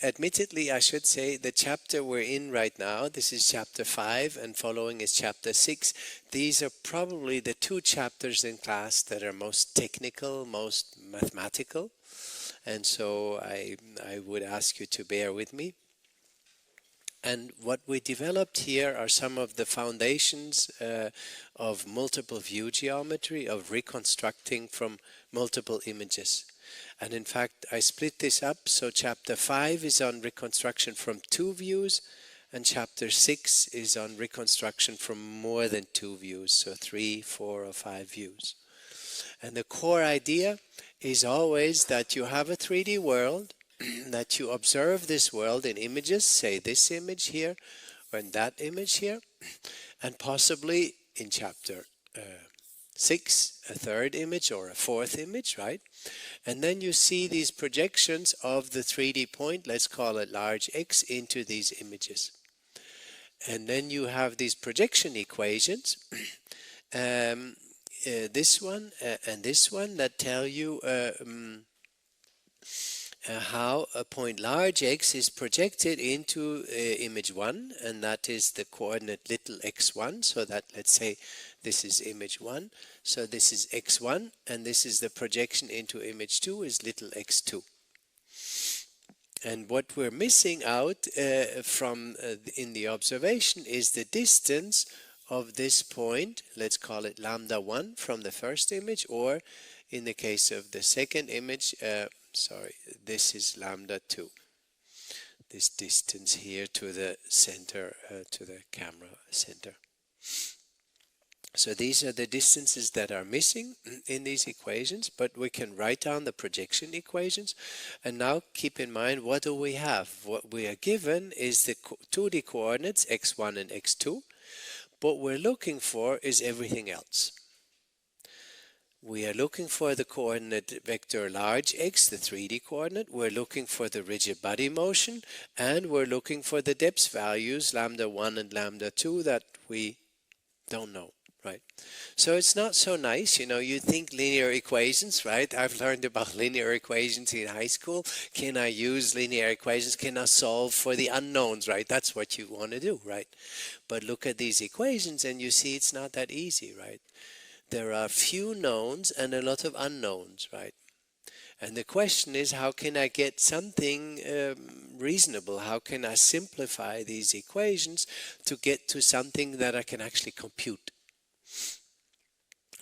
admittedly, I should say the chapter we're in right now, this is chapter 5 and following is chapter 6. These are probably the two chapters in class that are most technical, most mathematical. And so I would ask you to bear with me. And what we developed here are some of the foundations of multiple view geometry, of reconstructing from multiple images. And in fact, I split this up, so chapter 5 is on reconstruction from 2 views, and chapter 6 is on reconstruction from more than 2 views, so 3, 4, or 5 views. And the core idea is always that you have a 3D world, that you observe this world in images, say this image here, or in that image here, and possibly in chapter 6, a third image or a fourth image, right? And then you see these projections of the 3D point, let's call it large X, into these images. And then you have these projection equations, this one and this one, that tell you how a point large X is projected into image 1, and that is the coordinate little x1, so that, let's say, this is image 1, so this is x1, and this is the projection into image 2 is little x2. And what we're missing out from in the observation is the distance of this point, let's call it lambda 1 from the first image, or in the case of the second image, this is lambda 2. This distance here to the center, to the camera center. So these are the distances that are missing in these equations, but we can write down the projection equations. And now keep in mind, what do we have? What we are given is the 2D coordinates x1 and x2. What we're looking for is everything else. We are looking for the coordinate vector large X, the 3D coordinate. We're looking for the rigid body motion, and we're looking for the depth values, lambda 1 and lambda 2, that we don't know, right? So it's not so nice, you think linear equations, right? I've learned about linear equations in high school. Can I use linear equations? Can I solve for the unknowns, right? That's what you want to do, right? But look at these equations and you see it's not that easy, right? There are few knowns and a lot of unknowns, right? And the question is, how can I get something reasonable? How can I simplify these equations to get to something that I can actually compute?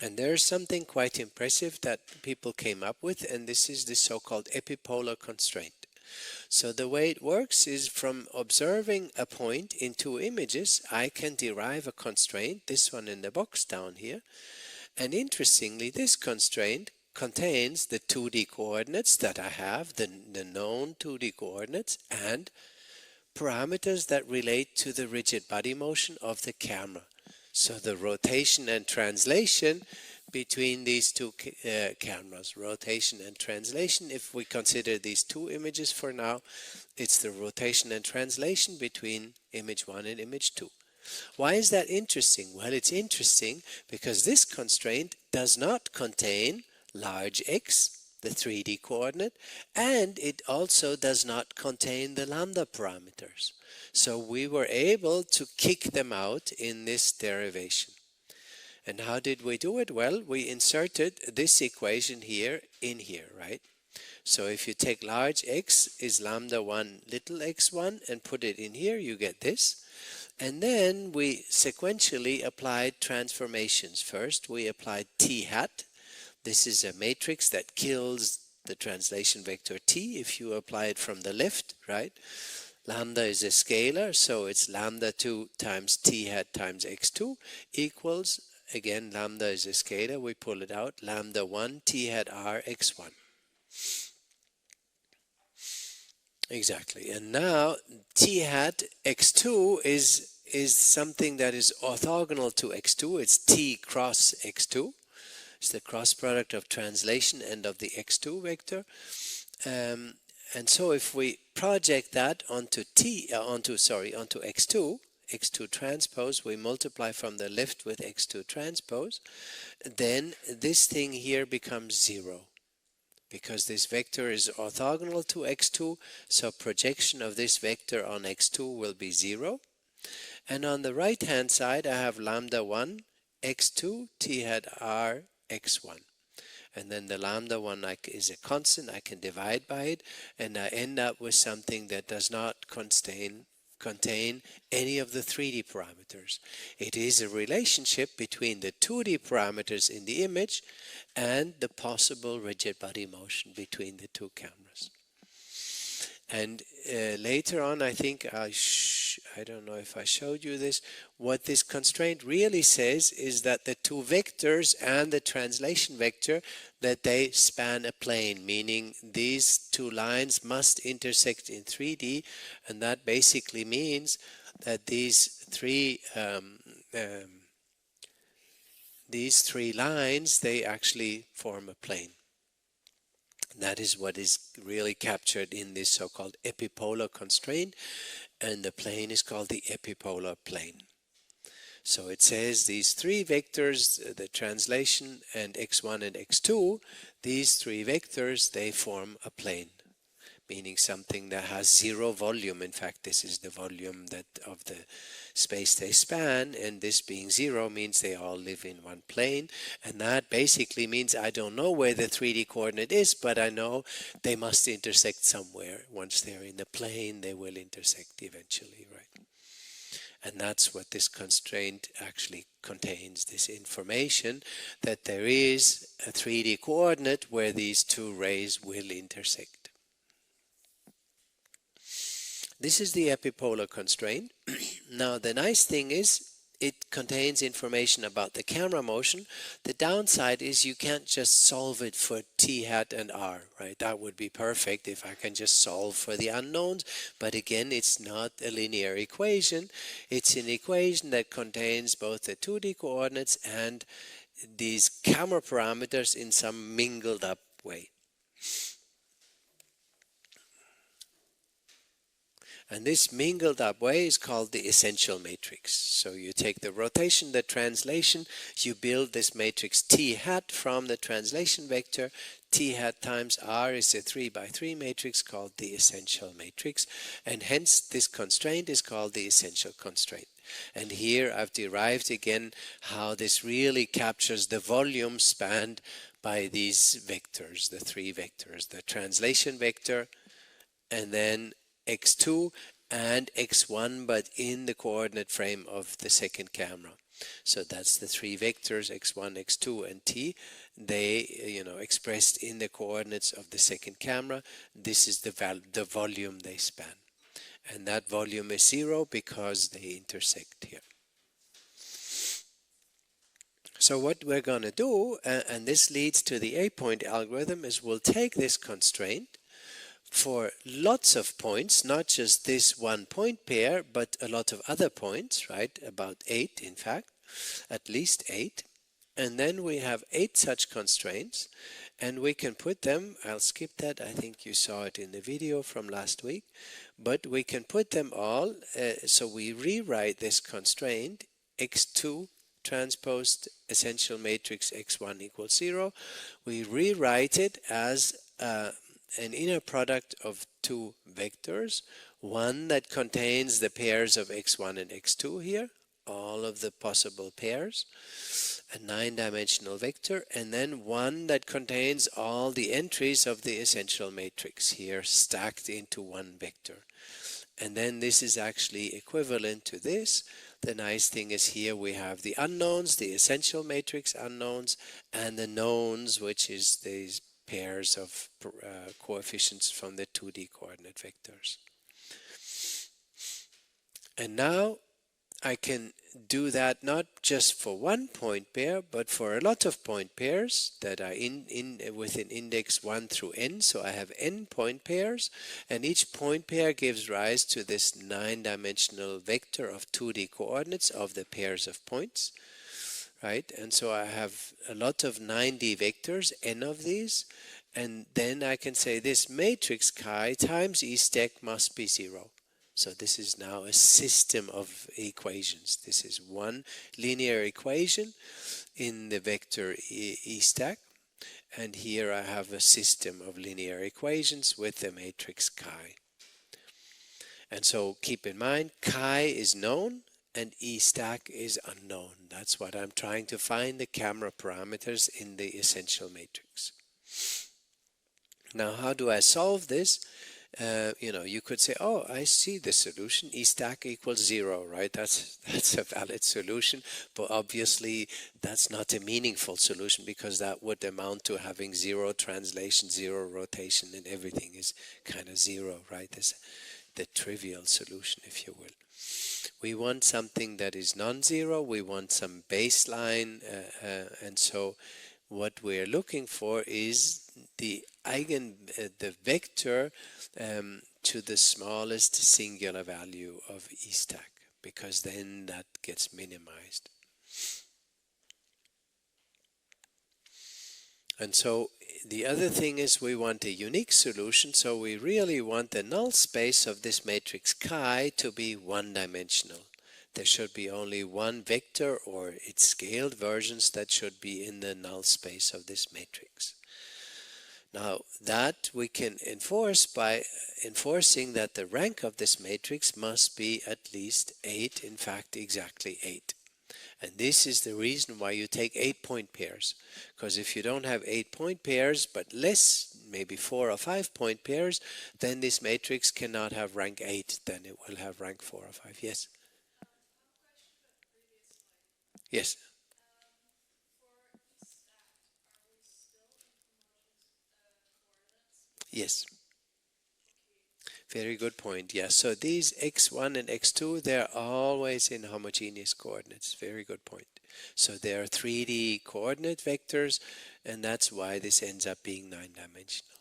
And there's something quite impressive that people came up with, and this is the so-called epipolar constraint. So the way it works is, from observing a point in 2 images, I can derive a constraint, this one in the box down here. And interestingly, this constraint contains the 2D coordinates that I have, the known 2D coordinates, and parameters that relate to the rigid body motion of the camera. So the rotation and translation between these two cameras, rotation and translation, if we consider these 2 images for now, it's the rotation and translation between image 1 and image 2. Why is that interesting? Well, it's interesting because this constraint does not contain large X, the 3D coordinate, and it also does not contain the lambda parameters. So we were able to kick them out in this derivation. And how did we do it? Well, we inserted this equation here in here, right? So if you take large X is lambda 1 little x1 and put it in here, you get this. And then we sequentially applied transformations. First, we applied t hat. This is a matrix that kills the translation vector t if you apply it from the left, right? Lambda is a scalar, so it's lambda 2 times t hat times x2 equals, again, lambda is a scalar, we pull it out, lambda 1 t hat r x1. Exactly. And now t hat x2 is something that is orthogonal to x2. It's t cross x2. It's the cross product of translation and of the x2 vector. And so if we project that onto x2, x2 transpose, we multiply from the left with x2 transpose, then this thing here becomes 0. because this vector is orthogonal to x2, so projection of this vector on x2 will be 0. And on the right hand side I have lambda 1 x2 t hat r x1. And then the lambda 1 is a constant, I can divide by it, and I end up with something that does not contain any of the 3D parameters. It is a relationship between the 2D parameters in the image and the possible rigid body motion between the two cameras. And later on, I think I don't know if I showed you this, what this constraint really says is that the two vectors and the translation vector, that they span a plane, meaning these two lines must intersect in 3D, and that basically means that these three lines, they actually form a plane. That is what is really captured in this so-called epipolar constraint, and the plane is called the epipolar plane. So it says these three vectors, the translation and x1 and x2, these three vectors, they form a plane, meaning something that has zero volume. In fact, this is the volume that of the space they span, and this being zero means they all live in one plane, and that basically means I don't know where the 3D coordinate is, but I know they must intersect somewhere. Once they're in the plane, they will intersect eventually, right? And that's what this constraint actually contains, this information that there is a 3D coordinate where these two rays will intersect. This is the epipolar constraint. Now the nice thing is it contains information about the camera motion. The downside is you can't just solve it for t hat and r, right? That would be perfect if I can just solve for the unknowns, but again, it's not a linear equation. It's an equation that contains both the 2D coordinates and these camera parameters in some mingled up way. And this mingled up way is called the essential matrix. So you take the rotation, the translation, you build this matrix t hat from the translation vector. T hat times r is a 3 by 3 matrix called the essential matrix. And hence this constraint is called the essential constraint. And here I've derived again how this really captures the volume spanned by these vectors, the three vectors, the translation vector, and then x2 and x1, but in the coordinate frame of the second camera. So that's the three vectors, x1, x2, and t. They, expressed in the coordinates of the second camera. This is the volume they span. And that volume is 0 because they intersect here. So what we're going to do, and this leads to the 8-point algorithm, is we'll take this constraint for lots of points, not just this one point pair, but a lot of other points, right? About 8, in fact, at least 8. And then we have 8 such constraints, and we can put them, I'll skip that, I think you saw it in the video from last week, but we can put them all, so we rewrite this constraint, x2 transposed essential matrix x1 equals 0. We rewrite it as an inner product of two vectors, one that contains the pairs of x1 and x2 here, all of the possible pairs, a 9-dimensional vector, and then one that contains all the entries of the essential matrix here stacked into one vector. And then this is actually equivalent to this. The nice thing is here we have the unknowns, the essential matrix unknowns, and the knowns, which is these pairs of coefficients from the 2D coordinate vectors. And now I can do that not just for one point pair, but for a lot of point pairs that are within index 1 through n. So I have n point pairs, and each point pair gives rise to this 9-dimensional vector of 2D coordinates of the pairs of points. Right, and so I have a lot of 9D vectors, n of these, and then I can say this matrix chi times E stack must be 0. So this is now a system of equations. This is one linear equation in the vector E stack, and here I have a system of linear equations with the matrix chi. And so keep in mind, chi is known and E stack is unknown. That's what I'm trying to find, the camera parameters in the essential matrix. Now, how do I solve this? You could say, oh, I see the solution, E stack equals 0, right? That's a valid solution, but obviously that's not a meaningful solution, because that would amount to having 0 translation, 0 rotation, and everything is kind of 0, right? That's the trivial solution, if you will. We want something that is non-zero, we want some baseline, and so what we're looking for is the the vector to the smallest singular value of E stack, because then that gets minimized. And so the other thing is we want a unique solution, so we really want the null space of this matrix chi to be one-dimensional. There should be only one vector or its scaled versions that should be in the null space of this matrix. Now that we can enforce by enforcing that the rank of this matrix must be at least 8, in fact exactly 8. And this is the reason why you take 8-point pairs, because if you don't have 8-point pairs but less, maybe 4 or 5-point pairs, then this matrix cannot have rank 8, then it will have rank 4 or 5. Yes? Yes. Yes. Very good point. Yes. So these x1 and x2, they're always in homogeneous coordinates. Very good point. So they are 3D coordinate vectors, and that's why this ends up being 9-dimensional.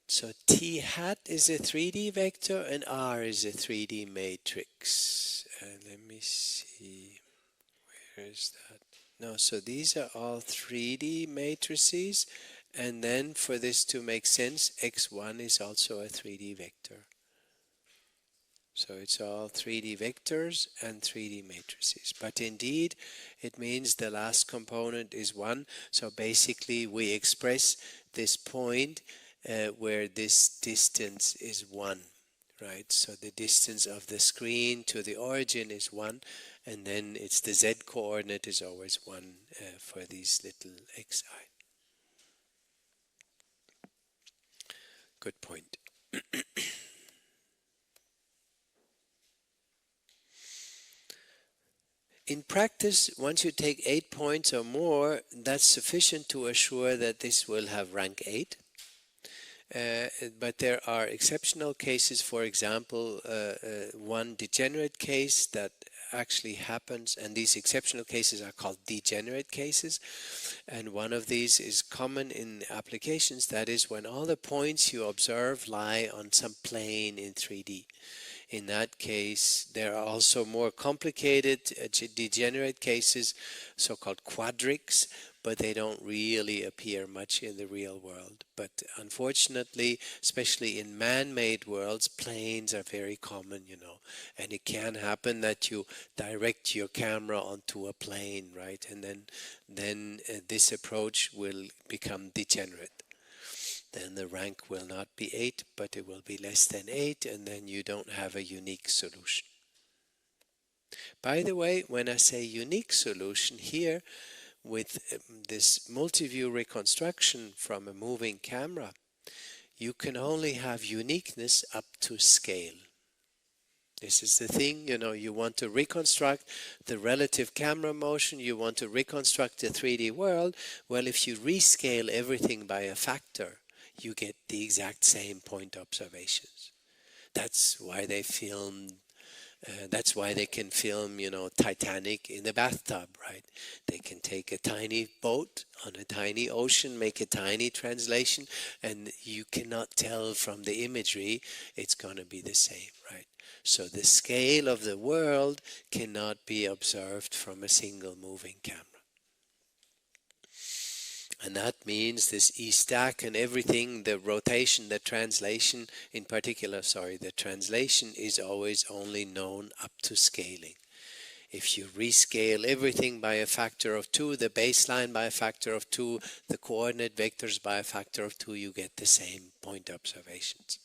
So T hat is a 3D vector and R is a 3D matrix. Let me see, where is that? No, so these are all 3D matrices, and then for this to make sense, x1 is also a 3D vector. So it's all 3D vectors and 3D matrices. But indeed, it means the last component is 1. So basically, we express this point where this distance is 1, right? So the distance of the screen to the origin is 1, and then it's the z coordinate is always 1 for these little xi. Good point. In practice, once you take 8 points or more, that's sufficient to assure that this will have rank 8. But there are exceptional cases, for example, one degenerate case that actually happens, and these exceptional cases are called degenerate cases, and one of these is common in applications, that is when all the points you observe lie on some plane in 3D. In that case, there are also more complicated degenerate cases, so-called quadrics, but they don't really appear much in the real world. But unfortunately, especially in man-made worlds, planes are very common, and it can happen that you direct your camera onto a plane, right? And then this approach will become degenerate. Then the rank will not be 8, but it will be less than 8, and then you don't have a unique solution. By the way, when I say unique solution here, with this multi-view reconstruction from a moving camera, you can only have uniqueness up to scale. This is the thing, you want to reconstruct the relative camera motion, you want to reconstruct the 3D world. Well, if you rescale everything by a factor, you get the exact same point observations. That's why they filmed. That's why they can film, Titanic in the bathtub, right? They can take a tiny boat on a tiny ocean, make a tiny translation, and you cannot tell from the imagery it's going to be the same, right? So the scale of the world cannot be observed from a single moving camera. And that means this E stack and everything, the rotation, the translation in particular, the translation is always only known up to scaling. If you rescale everything by a factor of 2, the baseline by a factor of 2, the coordinate vectors by a factor of 2, you get the same point observations.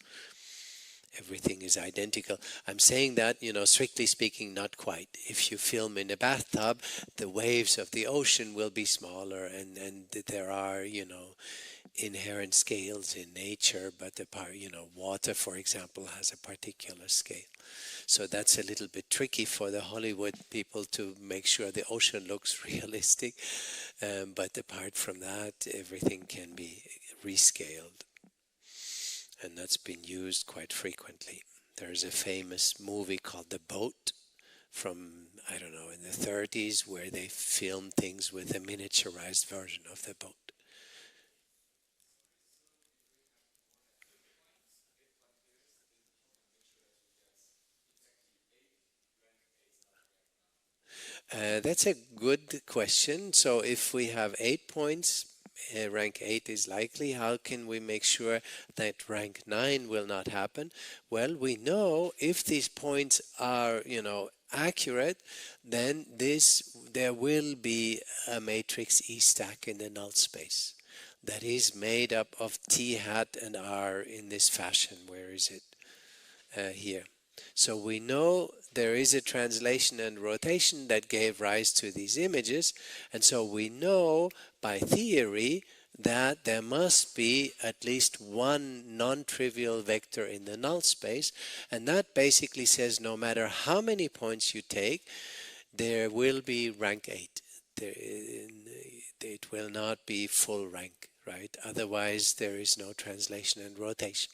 Everything is identical. I'm saying that, strictly speaking, not quite. If you film in a bathtub, the waves of the ocean will be smaller, and there are, inherent scales in nature, but water, for example, has a particular scale. So that's a little bit tricky for the Hollywood people to make sure the ocean looks realistic. But apart from that, everything can be rescaled. And that's been used quite frequently. There's a famous movie called The Boat from, I don't know, in the 30s, where they filmed things with a miniaturized version of the boat. That's a good question. So if we have 8 points, rank 8 is likely. How can we make sure that rank 9 will not happen? Well, we know if these points are, accurate, then there will be a matrix E stack in the null space that is made up of T hat and R in this fashion. Where is it? Here. So we know there is a translation and rotation that gave rise to these images, and so we know by theory that there must be at least one non-trivial vector in the null space, and that basically says no matter how many points you take, there will be rank 8. It will not be full rank, right? Otherwise there is no translation and rotation.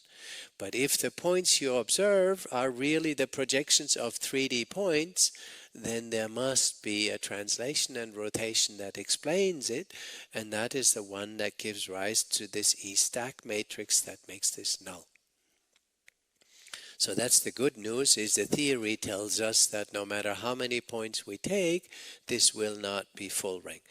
But if the points you observe are really the projections of 3D points, then there must be a translation and rotation that explains it, and that is the one that gives rise to this E stack matrix that makes this null. So that's the good news, is the theory tells us that no matter how many points we take, this will not be full rank.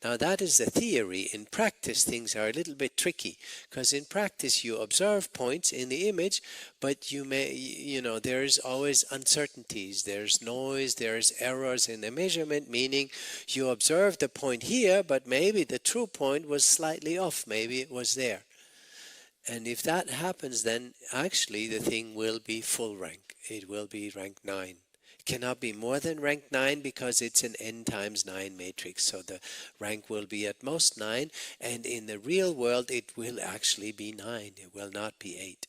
Now that is the theory. In practice, things are a little bit tricky, because in practice you observe points in the image, but you may, there's always uncertainties, there's noise, there's errors in the measurement, meaning you observe the point here, but maybe the true point was slightly off, maybe it was there. And if that happens, then actually the thing will be full rank. It will be rank 9. It cannot be more than rank 9 because it's an n times 9 matrix. So the rank will be at most 9. And in the real world, it will actually be 9. It will not be 8.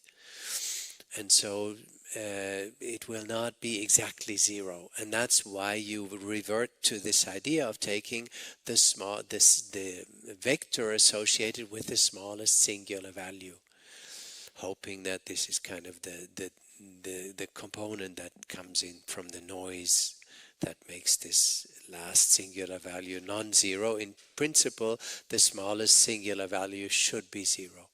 And so it will not be exactly 0. And that's why you revert to this idea of taking the vector associated with the smallest singular value, hoping that this is kind of the component that comes in from the noise that makes this last singular value non-zero. In principle, the smallest singular value should be 0.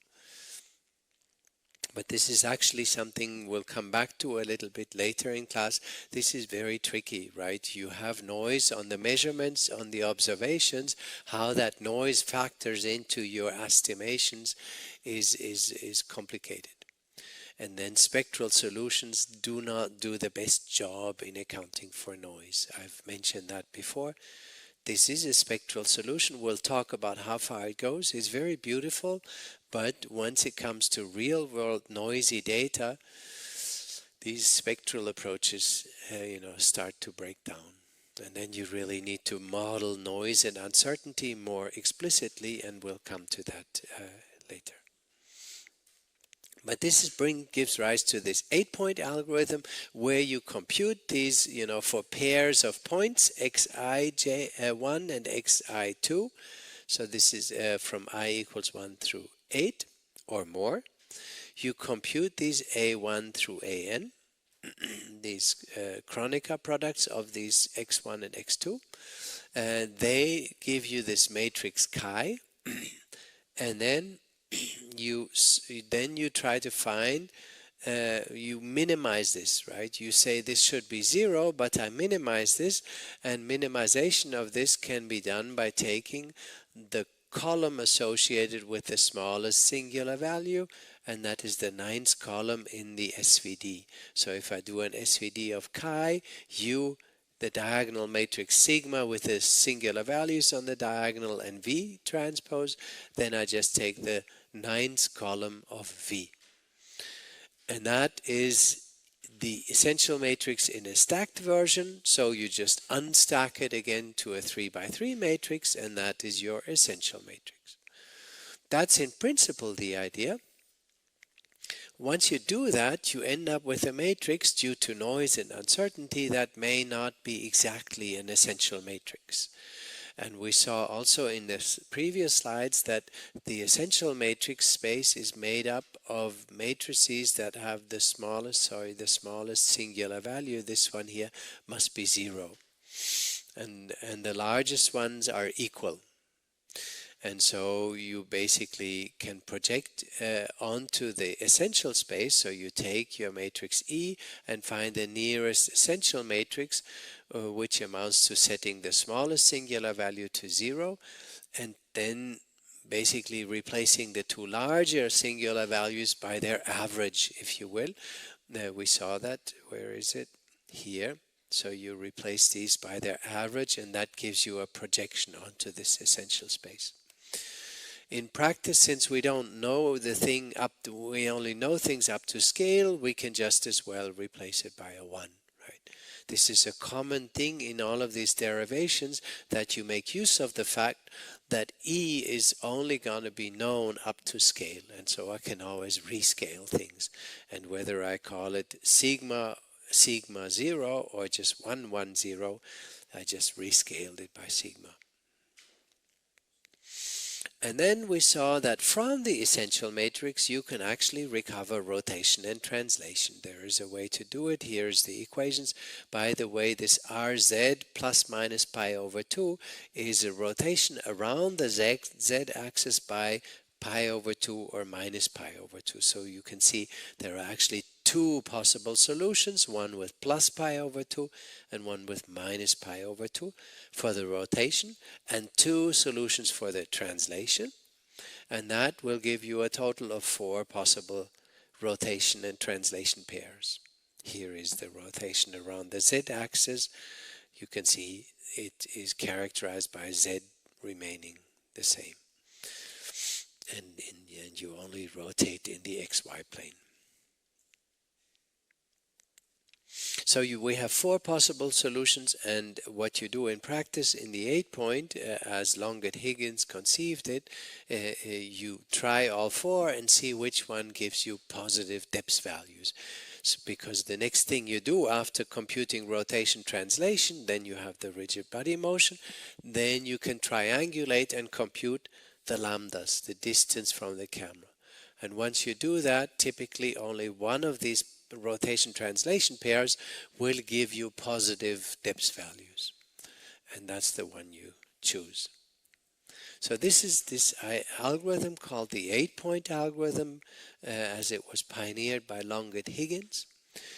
But this is actually something we'll come back to a little bit later in class. This is very tricky, right? You have noise on the measurements, on the observations. How that noise factors into your estimations is complicated. And then spectral solutions do not do the best job in accounting for noise. I've mentioned that before. This is a spectral solution. We'll talk about how far it goes. It's very beautiful, but once it comes to real-world noisy data, these spectral approaches, start to break down. And then you really need to model noise and uncertainty more explicitly, and we'll come to that later. But this gives rise to this 8-point algorithm where you compute these, for pairs of points, xij1 and xi2. So this is from I equals 1 through 8 or more. You compute these a1 through an, these Kronecker products of these x1 and x2. They give you this matrix chi, and then you try to find, you minimize this, right? You say this should be 0, but I minimize this, and minimization of this can be done by taking the column associated with the smallest singular value, and that is the 9th column in the SVD. So if I do an SVD of chi, U, the diagonal matrix sigma with the singular values on the diagonal, and V transpose, then I just take the 9th column of V. And that is the essential matrix in a stacked version, so you just unstack it again to a 3x3 matrix, and that is your essential matrix. That's in principle the idea. Once you do that, you end up with a matrix due to noise and uncertainty that may not be exactly an essential matrix. And we saw also in the previous slides that the essential matrix space is made up of matrices that have the smallest singular value. This one here must be 0. And the largest ones are equal. And so you basically can project onto the essential space. So you take your matrix E and find the nearest essential matrix, which amounts to setting the smallest singular value to 0, and then basically replacing the two larger singular values by their average, if you will. We saw that. Where is it? Here. So you replace these by their average, and that gives you a projection onto this essential space. In practice, since we don't know the thing we only know things up to scale, we can just as well replace it by a 1, right? This is a common thing in all of these derivations, that you make use of the fact that E is only going to be known up to scale, and so I can always rescale things. And whether I call it sigma 0 or just 1, 1, 0, I just rescaled it by sigma. And then we saw that from the essential matrix you can actually recover rotation and translation. There is a way to do it. Here's the equations. By the way, this RZ plus minus pi over 2 is a rotation around the Z axis by pi over 2 or minus pi over 2. So you can see there are actually two possible solutions, one with plus pi over 2 and one with minus pi over 2 for the rotation, and two solutions for the translation, and that will give you a total of 4 possible rotation and translation pairs. Here is the rotation around the Z-axis. You can see it is characterized by Z remaining the same, and you only rotate in the XY plane. So we have 4 possible solutions, and what you do in practice in the 8-point, as Longet-Higgins conceived it, you try all 4 and see which one gives you positive depth values. So because the next thing you do after computing rotation translation, then you have the rigid body motion, then you can triangulate and compute the lambdas, the distance from the camera. And once you do that, typically only one of these rotation translation pairs will give you positive depth values, and that's the one you choose. So this is this algorithm called the 8-point algorithm, as it was pioneered by Longet-Higgins.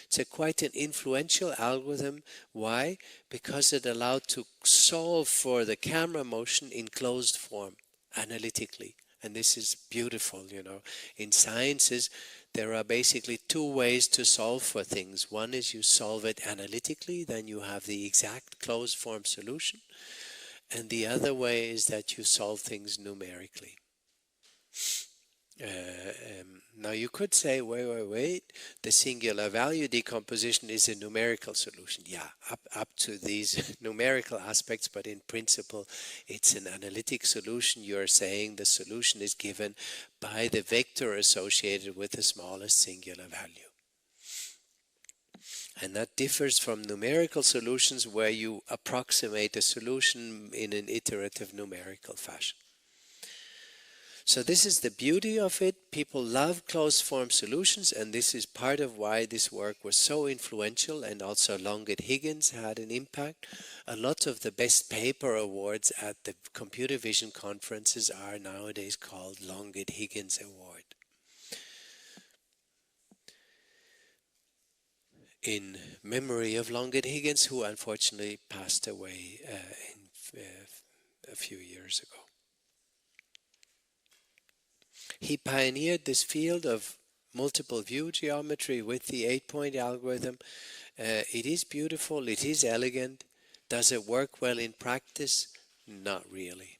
It's quite an influential algorithm. Why? Because it allowed to solve for the camera motion in closed form analytically. And this is beautiful, you know. In sciences, there are basically 2 ways to solve for things. One is you solve it analytically, then you have the exact closed form solution. And the other way is that you solve things numerically. Now you could say, wait, the singular value decomposition is a numerical solution. Yeah, up to these numerical aspects, but in principle it's an analytic solution. You're saying the solution is given by the vector associated with the smallest singular value. And that differs from numerical solutions where you approximate a solution in an iterative numerical fashion. So this is the beauty of it. People love closed form solutions, and this is part of why this work was so influential, and also Longet-Higgins had an impact. A lot of the best paper awards at the computer vision conferences are nowadays called Longet-Higgins Award. In memory of Longet-Higgins, who unfortunately passed away a few years ago. He pioneered this field of multiple view geometry with the 8-point algorithm. It is beautiful, it is elegant. Does it work well in practice? Not really.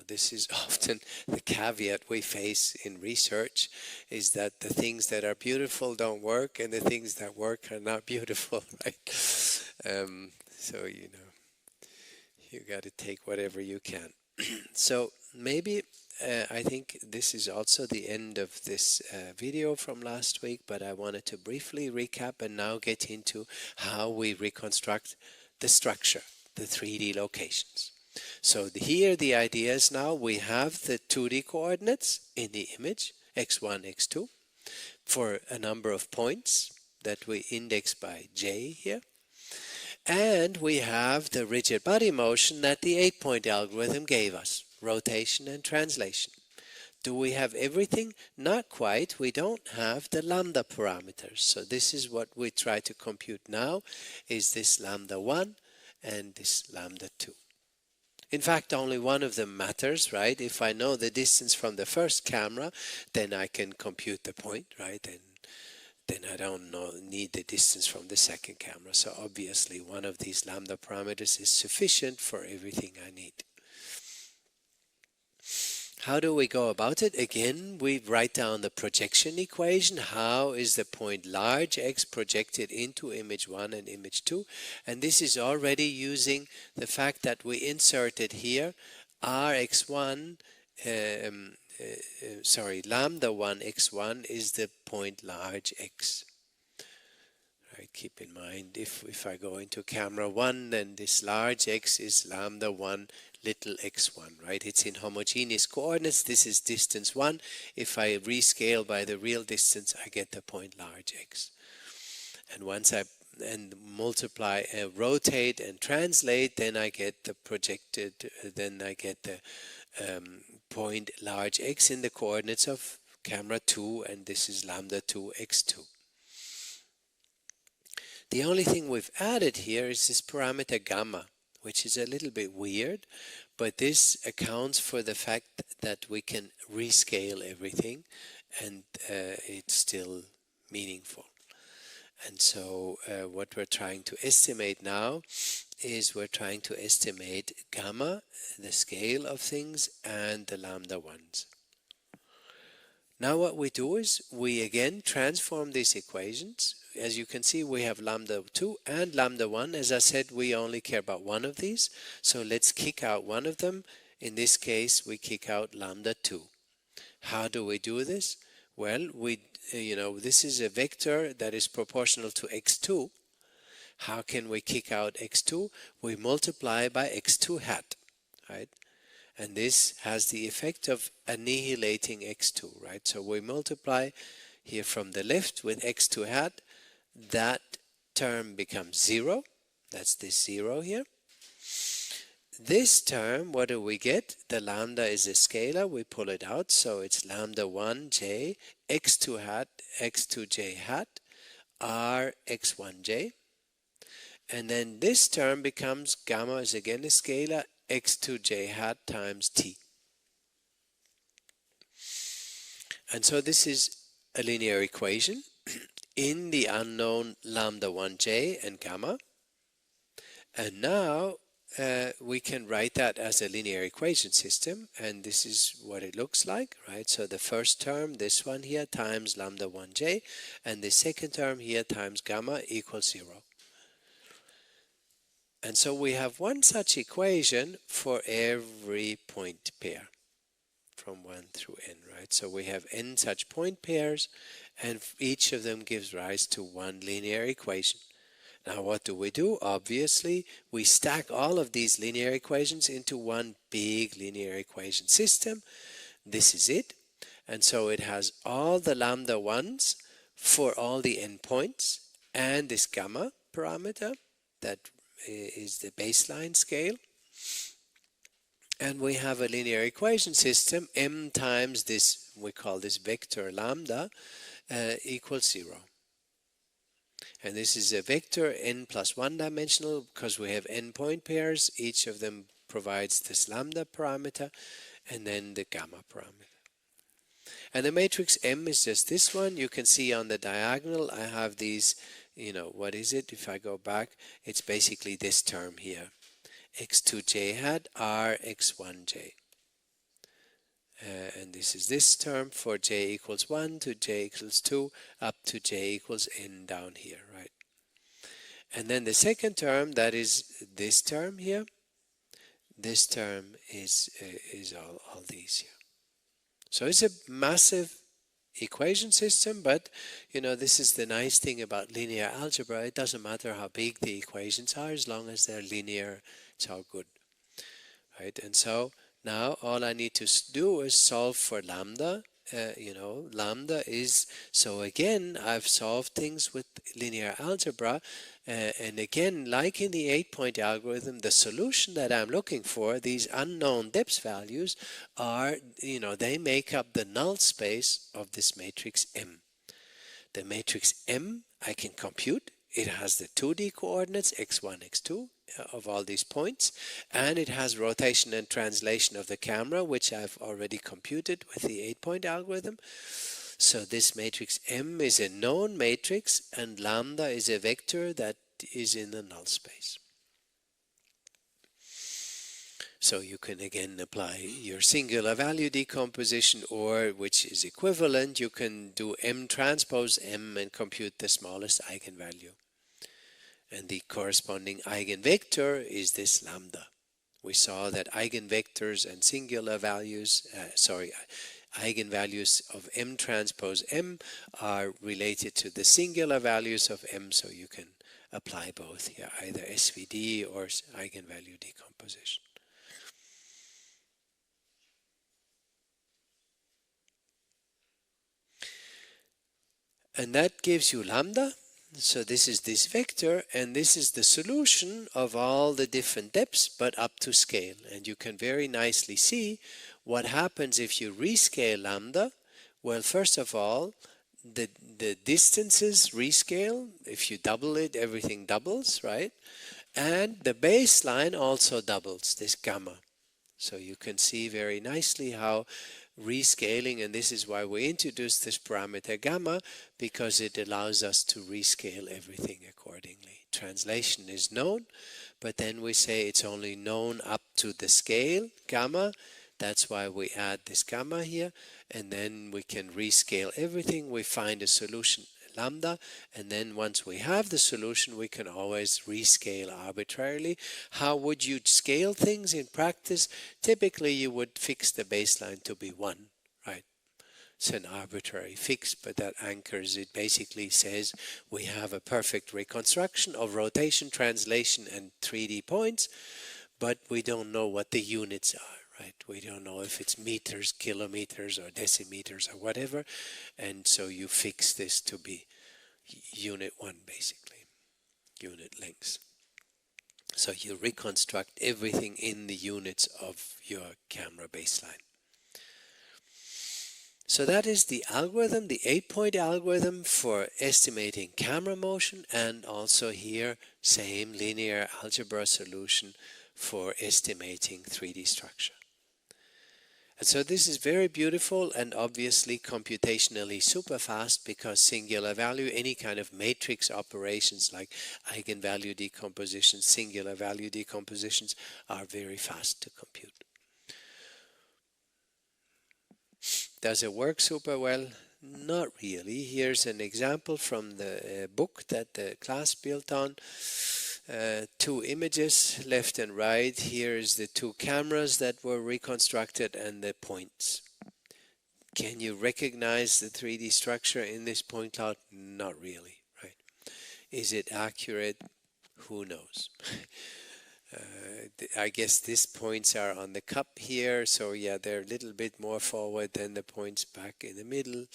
This is often the caveat we face in research, is that the things that are beautiful don't work, and the things that work are not beautiful, right? So, you got to take whatever you can. So maybe I think this is also the end of this video from last week, but I wanted to briefly recap and now get into how we reconstruct the structure, the 3D locations. So here the idea is now we have the 2D coordinates in the image, x1, x2, for a number of points that we index by j here. And we have the rigid body motion that the 8-point algorithm gave us, rotation and translation. Do we have everything? Not quite. We don't have the lambda parameters. So this is what we try to compute now, is this lambda 1 and this lambda 2. In fact, only one of them matters, right? If I know the distance from the first camera, then I can compute the point, right? And then I don't need the distance from the second camera. So obviously one of these lambda parameters is sufficient for everything I need. How do we go about it? Again, we write down the projection equation. How is the point large x projected into image 1 and image 2? And this is already using the fact that we inserted here rx1, lambda 1 x1 is the point large x. Right, keep in mind, if I go into camera 1, then this large x is lambda 1 little x1, right? It's in homogeneous coordinates. This is distance 1. If I rescale by the real distance, I get the point large x. And once I multiply, rotate and translate, then I get the projected, then I get the point large x in the coordinates of camera 2, and this is lambda 2 x2. The only thing we've added here is this parameter gamma, which is a little bit weird, but this accounts for the fact that we can rescale everything and it's still meaningful. And so what we're trying to estimate now is we're trying to estimate gamma, the scale of things, and the lambda 1s. Now what we do is we again transform these equations. As you can see, we have lambda 2 and lambda 1. As I said, we only care about one of these. So let's kick out one of them. In this case, we kick out lambda 2. How do we do this? Well, this is a vector that is proportional to x2. How can we kick out x2? We multiply by x2 hat, right? And this has the effect of annihilating x2, right? So we multiply here from the left with x2 hat. That term becomes 0. That's this 0 here. This term, what do we get? The lambda is a scalar. We pull it out. So it's lambda 1j, x2 hat, x2j hat, r x1j. And then this term becomes gamma is again a scalar, x2j hat times t. And so this is a linear equation in the unknown lambda 1j and gamma. And now we can write that as a linear equation system, and this is what it looks like, right? So the first term, this one here, times lambda 1j, and the second term here times gamma equals 0. And so we have one such equation for every point pair from 1 through n, right? So we have n such point pairs, and each of them gives rise to one linear equation. Now what do? Obviously, we stack all of these linear equations into one big linear equation system. This is it. And so it has all the lambda 1s for all the endpoints, and this gamma parameter that is the baseline scale. And we have a linear equation system, m times this, we call this vector lambda, equals 0. And this is a vector n plus 1 dimensional because we have n point pairs. Each of them provides this lambda parameter and then the gamma parameter. And the matrix M is just this one. You can see on the diagonal I have these, what is it? If I go back, it's basically this term here. x2j hat r x1j. And this is this term for j equals 1 to j equals 2 up to j equals n down here, right? And then the second term, that is this term here. This term is all these here. So it's a massive equation system, but this is the nice thing about linear algebra. It doesn't matter how big the equations are, as long as they're linear, it's all good, right? And so now all I need to do is solve for lambda. Lambda is, so again, I've solved things with linear algebra, and again, like in the 8-point algorithm, the solution that I'm looking for, these unknown depth values, are, they make up the null space of this matrix M. The matrix M I can compute. It has the 2D coordinates, x1, x2, of all these points, and it has rotation and translation of the camera, which I've already computed with the 8-point algorithm. So this matrix M is a known matrix, and lambda is a vector that is in the null space. So you can again apply your singular value decomposition, or, which is equivalent, you can do M transpose M and compute the smallest eigenvalue. And the corresponding eigenvector is this lambda. We saw that eigenvectors and singular values, eigenvalues of M transpose M are related to the singular values of M, so you can apply both here, either SVD or eigenvalue decomposition. And that gives you lambda. So this is this vector, and this is the solution of all the different depths, but up to scale. And you can very nicely see what happens if you rescale lambda. Well, first of all, the distances rescale. If you double it, everything doubles, right? And the baseline also doubles, this gamma. So you can see very nicely how rescaling, and this is why we introduced this parameter gamma, because it allows us to rescale everything accordingly. Translation is known, but then we say it's only known up to the scale gamma. That's why we add this gamma here, and then we can rescale everything. We find a solution lambda, and then once we have the solution, we can always rescale arbitrarily. How would you scale things in practice? Typically you would fix the baseline to be 1, right? It's an arbitrary fix, but that anchors it. Basically says we have a perfect reconstruction of rotation, translation, and 3D points, but we don't know what the units are, right? We don't know if it's meters, kilometers, or decimeters, or whatever, and so you fix this to be unit 1, basically, unit lengths. So you reconstruct everything in the units of your camera baseline. So that is the algorithm, the 8-point algorithm for estimating camera motion, and also here, same linear algebra solution for estimating 3D structure. And so this is very beautiful and obviously computationally super fast, because singular value, any kind of matrix operations like eigenvalue decomposition, singular value decompositions are very fast to compute. Does it work super well? Not really. Here's an example from the book that the class built on. 2 images, left and right. Here is the 2 cameras that were reconstructed and the points. Can you recognize the 3D structure in this point cloud? Not really, right? Is it accurate? Who knows? I guess these points are on the cup here, so yeah, they're a little bit more forward than the points back in the middle.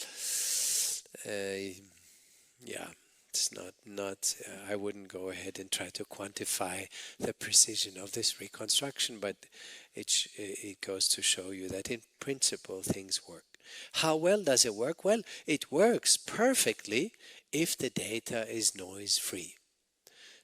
Yeah, it's not. I wouldn't go ahead and try to quantify the precision of this reconstruction, but it goes to show you that in principle things work. How well does it work? Well, it works perfectly if the data is noise free.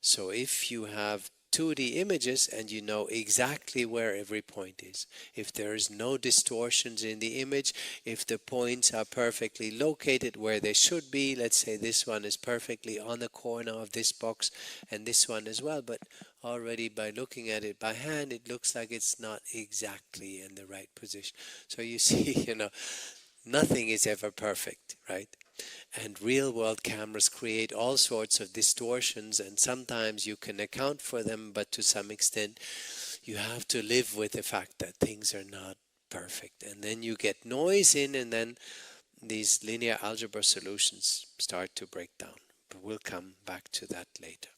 So if you have 2D images and you know exactly where every point is. If there is no distortions in the image, if the points are perfectly located where they should be, let's say this one is perfectly on the corner of this box and this one as well, but already by looking at it by hand, it looks like it's not exactly in the right position. So you see, nothing is ever perfect, right? And real-world cameras create all sorts of distortions, and sometimes you can account for them, but to some extent you have to live with the fact that things are not perfect. And then you get noise in, and then these linear algebra solutions start to break down. But we'll come back to that later.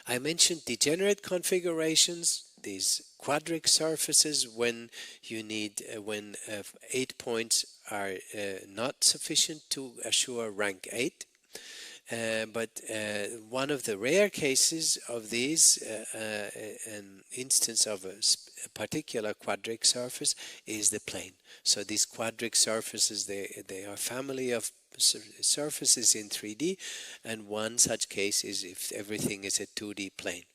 I mentioned degenerate configurations, these quadric surfaces when you need, when 8 points are not sufficient to assure rank 8. But one of the rare cases of these, an instance of a particular quadric surface, is the plane. So these quadric surfaces, they are a family of surfaces in 3D, and one such case is if everything is a 2D plane.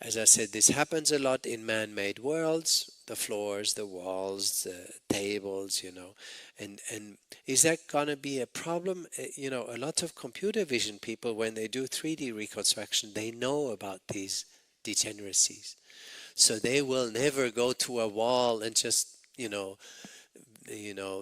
As I said, this happens a lot in man-made worlds, the floors, the walls, the tables, and is that going to be a problem? A lot of computer vision people, when they do 3D reconstruction, they know about these degeneracies. So they will never go to a wall and just,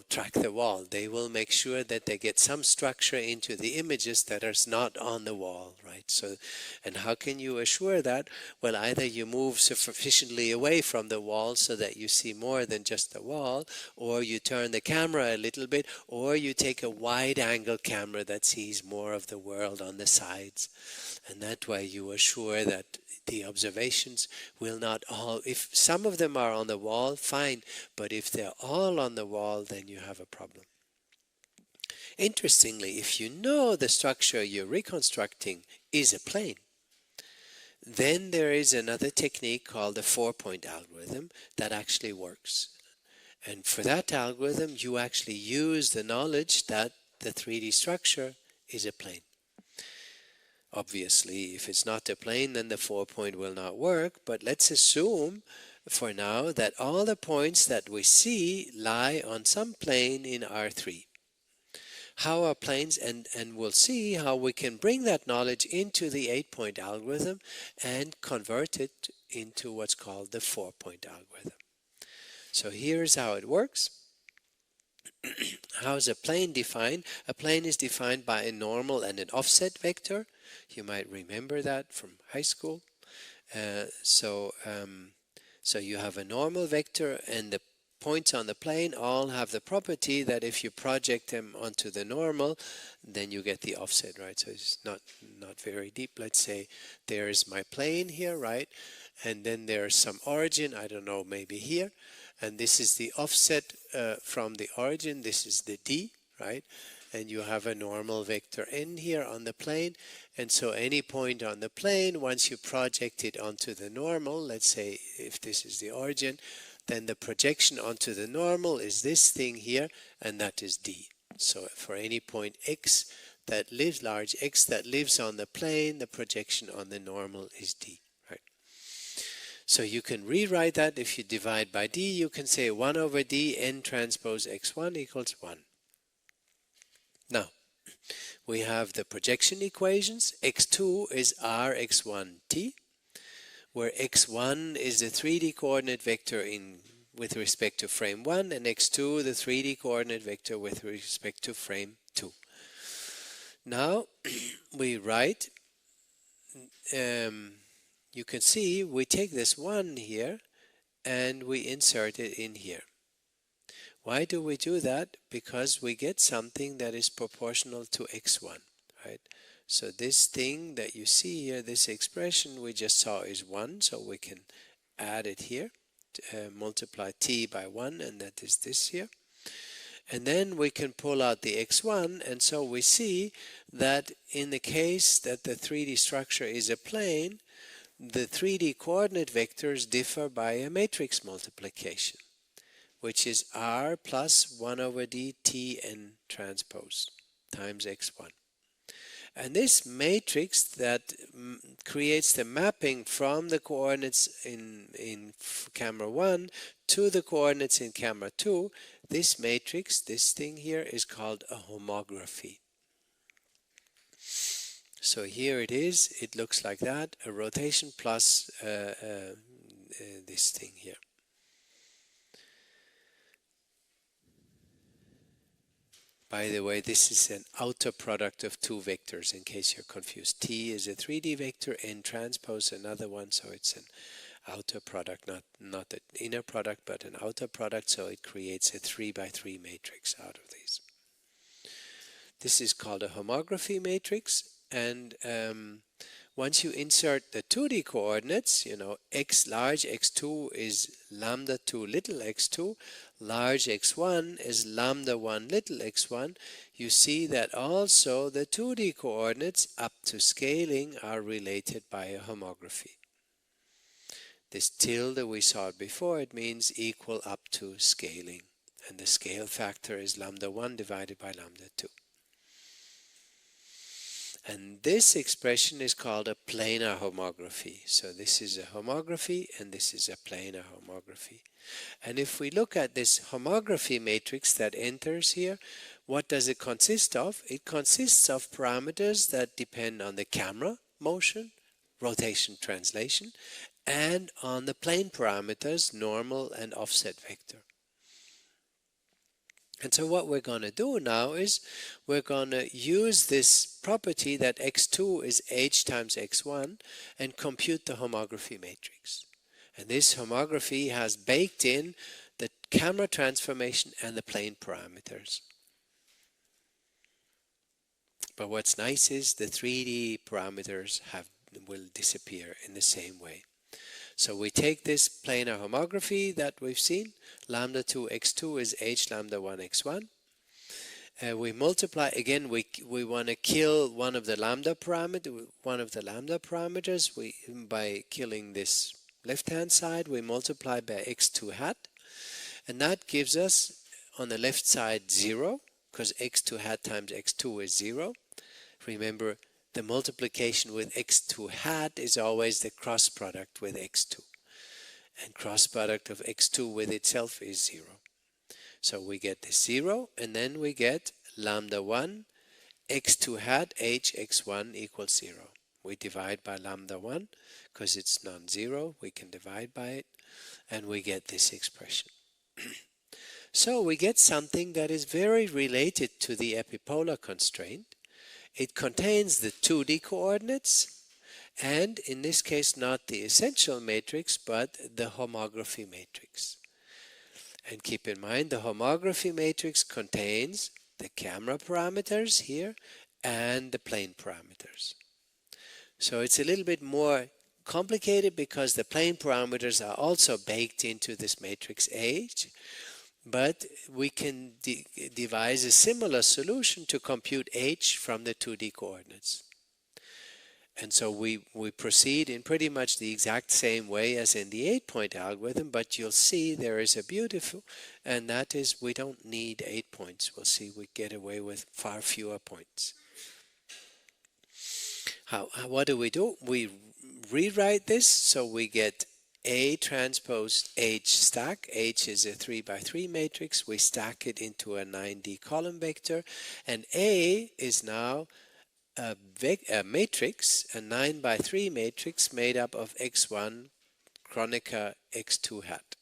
track the wall. They will make sure that they get some structure into the images that are not on the wall, right? So, and how can you assure that? Well, either you move sufficiently away from the wall so that you see more than just the wall, or you turn the camera a little bit, or you take a wide-angle camera that sees more of the world on the sides. And that way you assure that the observations will not all, if some of them are on the wall, fine, but if they're all on the wall, then you have a problem. Interestingly, if you know the structure you're reconstructing is a plane, then there is another technique called the 4-point algorithm that actually works. And for that algorithm, you actually use the knowledge that the 3D structure is a plane. Obviously, if it's not a plane, then the 4-point will not work, but let's assume for now that all the points that we see lie on some plane in R3. How are planes, and we'll see how we can bring that knowledge into the 8-point algorithm and convert it into what's called the 4-point algorithm. So here's how it works. How is a plane defined? A plane is defined by a normal and an offset vector. You might remember that from high school. So you have a normal vector, and the points on the plane all have the property that if you project them onto the normal, then you get the offset, right? So it's not very deep. Let's say there is my plane here, right? And then there's some origin, I don't know, maybe here. And this is the offset from the origin. This is the D, right? And you have a normal vector n here on the plane. And so any point on the plane, once you project it onto the normal, let's say if this is the origin, then the projection onto the normal is this thing here, and that is D. So for any point x that lives, large x that lives on the plane, the projection on the normal is D. So you can rewrite that. If you divide by D, you can say 1 over D n transpose x1 equals 1. Now, we have the projection equations. x2 is r x1t, where x1 is the 3D coordinate vector with respect to frame 1, and x2 the 3D coordinate vector with respect to frame 2. Now, we write... you can see we take this 1 here and we insert it in here. Why do we do that? Because we get something that is proportional to x1, right? So this thing that you see here, this expression we just saw is 1, so we can add it here, multiply t by 1, and that is this here. And then we can pull out the x1, and so we see that in the case that the 3D structure is a plane, the 3D coordinate vectors differ by a matrix multiplication, which is r plus 1 over d t n transpose times x1. And this matrix that creates the mapping from the coordinates in camera 1 to the coordinates in camera 2, this matrix, this thing here, is called a homography. So here it is, it looks like that, a rotation plus this thing here. By the way, this is an outer product of two vectors, in case you're confused. T is a 3D vector, N transpose another one, so it's an outer product, not an inner product, but an outer product, so it creates a 3 by 3 matrix out of these. This is called a homography matrix, and once you insert the 2D coordinates, you know, x large x2 is lambda 2 little x2, large x1 is lambda 1 little x1, you see that also the 2D coordinates up to scaling are related by a homography. This tilde we saw it before, it means equal up to scaling, and the scale factor is lambda 1 divided by lambda 2. And this expression is called a planar homography. So this is a homography and this is a planar homography. And if we look at this homography matrix that enters here, what does it consist of? It consists of parameters that depend on the camera motion, rotation, translation, and on the plane parameters, normal and offset vector. And so what we're going to do now is we're going to use this property that x2 is h times x1 and compute the homography matrix. And this homography has baked in the camera transformation and the plane parameters. But what's nice is the 3D parameters will disappear in the same way. So we take this planar homography that we've seen, lambda 2 x2 is h lambda 1 x1. We multiply, again we want to kill one of the lambda parameters by killing this left hand side, we multiply by x2 hat, and that gives us on the left side 0, because x2 hat times x2 is 0. Remember, the multiplication with x2 hat is always the cross product with x2. And cross product of x2 with itself is 0. So we get the 0, and then we get lambda 1, x2 hat, h x1 equals 0. We divide by lambda 1, because it's non-zero, we can divide by it, and we get this expression. So we get something that is very related to the epipolar constraint. It contains the 2D coordinates, and in this case not the essential matrix, but the homography matrix. And keep in mind, the homography matrix contains the camera parameters here and the plane parameters. So it's a little bit more complicated because the plane parameters are also baked into this matrix H. But we can devise a similar solution to compute h from the 2D coordinates. And so we proceed in pretty much the exact same way as in the 8-point algorithm, but you'll see there is a beautiful, and that is we don't need 8 points. We'll see we get away with far fewer points. What do? We rewrite this, so we get A transpose H stack. H is a 3 by 3 matrix. We stack it into a 9D column vector. And A is now a matrix, a 9 by 3 matrix made up of x1, Kronecker, x2 hat.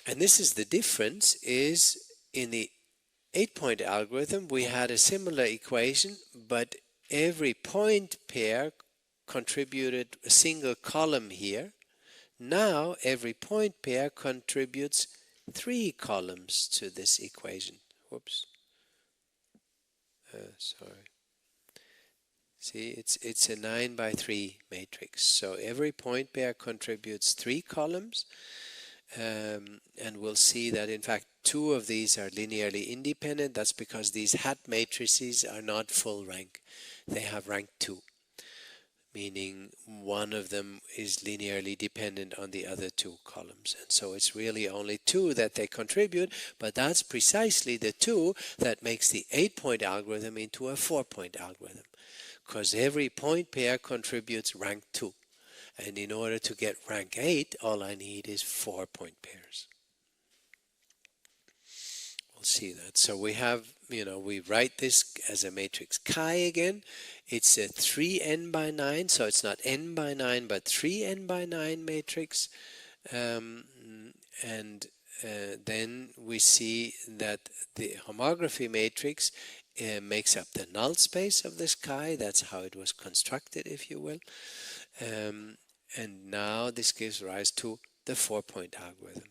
And this is the difference, is in the 8-point algorithm we had a similar equation, but every point pair contributed a single column here. Now every point pair contributes 3 columns to this equation. Whoops. Sorry. See, it's a 9 by 3 matrix. So every point pair contributes 3 columns. And we'll see that in fact 2 of these are linearly independent. That's because these hat matrices are not full rank. They have rank 2. meaning one of them is linearly dependent on the other two columns. And so it's really only 2 that they contribute, but that's precisely the 2 that makes the 8-point algorithm into a 4-point algorithm, because every point pair contributes rank 2. And in order to get rank 8, all I need is 4-point pairs. We'll see that. So we have, we write this as a matrix chi again. It's a 3n by 9, so it's not n by 9, but 3n by 9 matrix. And then we see that the homography matrix makes up the null space of this chi. That's how it was constructed, if you will. And now this gives rise to the 4-point algorithm.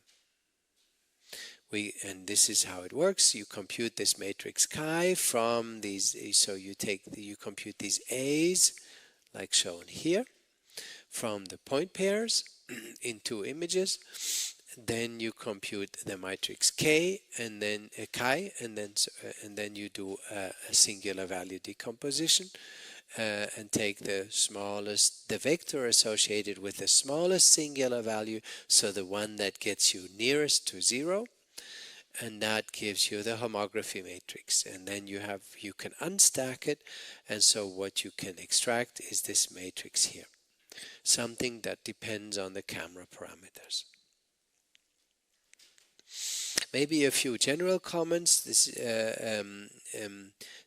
And this is how it works. You compute this matrix chi from these, so you compute these A's, like shown here, from the point pairs in 2 images. Then you compute the matrix K and then chi, and then you do a singular value decomposition and take the vector associated with the smallest singular value, so the one that gets you nearest to 0. And that gives you the homography matrix, and then you can unstack it, and so what you can extract is this matrix here, something that depends on the camera parameters. Maybe a few general comments.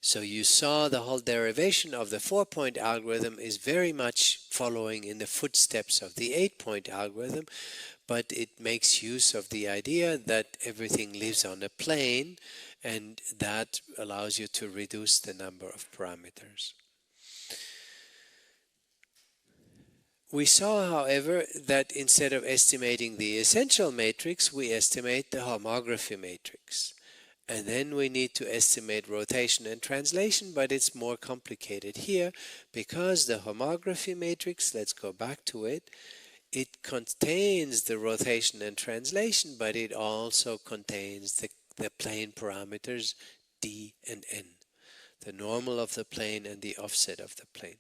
So you saw the whole derivation of the 4-point algorithm is very much following in the footsteps of the 8-point algorithm, but it makes use of the idea that everything lives on a plane, and that allows you to reduce the number of parameters. We saw, however, that instead of estimating the essential matrix, we estimate the homography matrix. And then we need to estimate rotation and translation, but it's more complicated here, because the homography matrix, let's go back to it, it contains the rotation and translation, but it also contains the plane parameters d and n, the normal of the plane and the offset of the plane.